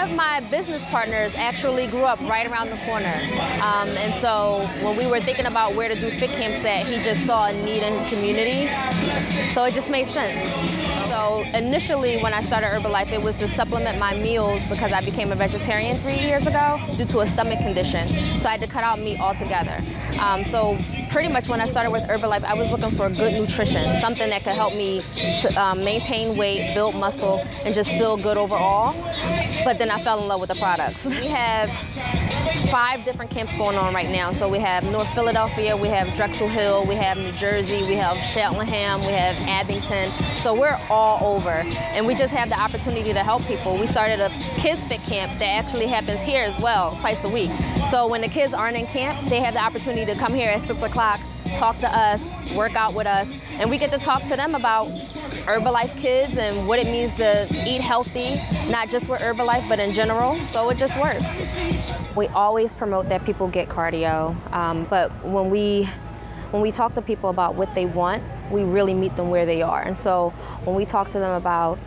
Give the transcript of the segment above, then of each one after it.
of my business partners actually grew up right around the corner. And so when we were thinking about where to do fit camps at, he just saw a need in his community. So it just made sense. So initially when I started Herbalife, it was to supplement my meals because I became a vegetarian 3 years ago due to a stomach condition. So I had to cut out meat altogether. So pretty much when I started with Herbalife, I was looking for good nutrition, something that could help me to maintain weight, build muscle, and just feel good overall. But then I fell in love with the products. We have 5 different camps going on right now. So we have North Philadelphia, we have Drexel Hill, we have New Jersey, we have Cheltenham, we have Abington. So we're all over. And we just have the opportunity to help people. We started a kids fit camp that actually happens here as well, twice a week. So when the kids aren't in camp, they have the opportunity to come here at 6 o'clock, talk to us, work out with us, and we get to talk to them about Herbalife Kids and what it means to eat healthy, not just with Herbalife, but in general. So it just works. We always promote that people get cardio, but when we talk to people about what they want, we really meet them where they are. And so when we talk to them about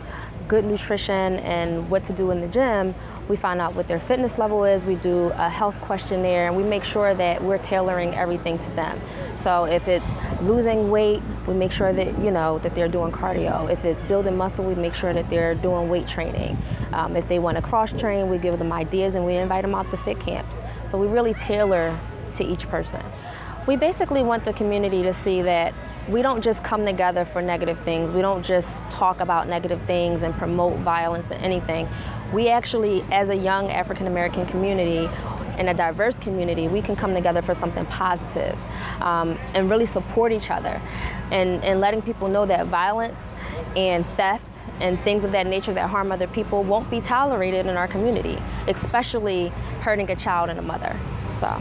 good nutrition and what to do in the gym, we find out what their fitness level is. We do a health questionnaire, and we make sure that we're tailoring everything to them. So if it's losing weight, we make sure that that they're doing cardio. If it's building muscle, we make sure that they're doing weight training. If they want to cross train, we give them ideas and we invite them out to fit camps. So we really tailor to each person. We basically want the community to see that we don't just come together for negative things. We don't just talk about negative things and promote violence or anything. We actually, as a young African American community, in a diverse community, we can come together for something positive and really support each other and letting people know that violence and theft and things of that nature that harm other people won't be tolerated in our community, especially hurting a child and a mother. So.